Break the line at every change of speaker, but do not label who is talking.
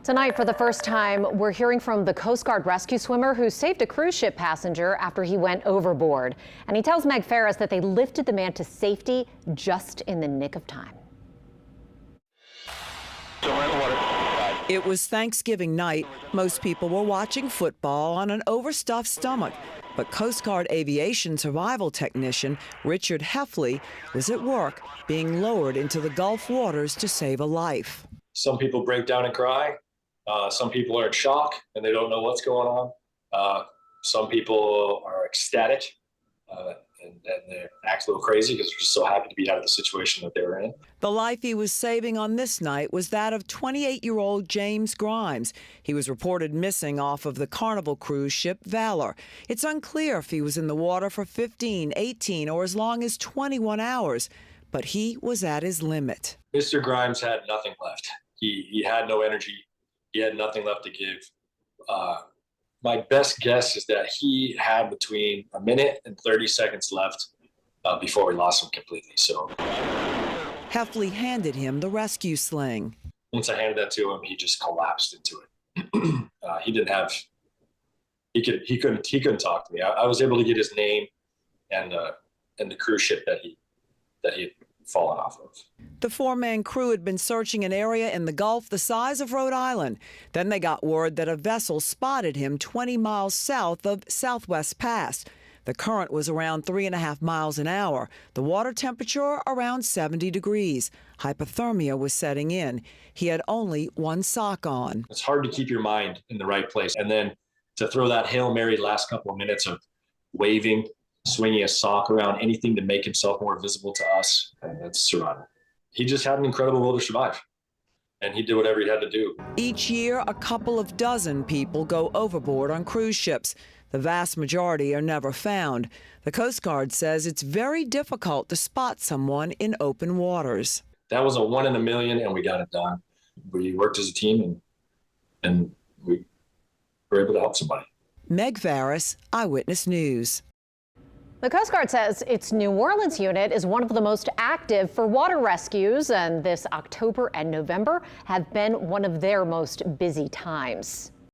Tonight, for the first time, we're hearing from the Coast Guard rescue swimmer who saved a cruise ship passenger after he went overboard. And he tells Meg Ferris that they lifted the man to safety just in the nick of time.
It was Thanksgiving night. Most people were watching football on an overstuffed stomach. But Coast Guard aviation survival technician Richard Hoefle was at work being lowered into the Gulf waters to save a life.
Some people break down and cry. Some people are in shock and they don't know what's going on. Some people are ecstatic and they act a little crazy because they're just so happy to be out of the situation that they were in.
The life he was saving on this night was that of 28-year-old James Grimes. He was reported missing off of the Carnival cruise ship Valor. It's unclear if he was in the water for 15, 18, or as long as 21 hours, but he was at his limit.
Mr. Grimes had nothing left. He had no energy. He had nothing left to give. My best guess is that he had between a minute and 30 seconds left before we lost him completely. So
Hoefle handed him the rescue sling.
Once I handed that to him, he just collapsed into it. He couldn't talk to me. I was able to get his name and the cruise ship that he had fallen off of.
The four-man crew had been searching an area in the Gulf the size of Rhode Island. Then they got word that a vessel spotted him 20 miles south of Southwest Pass. The current was around 3.5 miles an hour. The water temperature around 70 degrees. Hypothermia was setting in. He had only one sock on.
It's hard to keep your mind in the right place. And then to throw that Hail Mary last couple of minutes of waving, swinging a sock around, anything to make himself more visible to us, and that's survival. He just had an incredible will to survive, and he did whatever he had to do.
Each year, a couple of dozen people go overboard on cruise ships. The vast majority are never found. The Coast Guard says it's very difficult to spot someone in open waters.
That was a 1 in a million, and we got it done. We worked as a team, and we were able to help somebody.
Meg Ferris, Eyewitness News.
The Coast Guard says its New Orleans unit is one of the most active for water rescues, and this October and November have been one of their most busy times.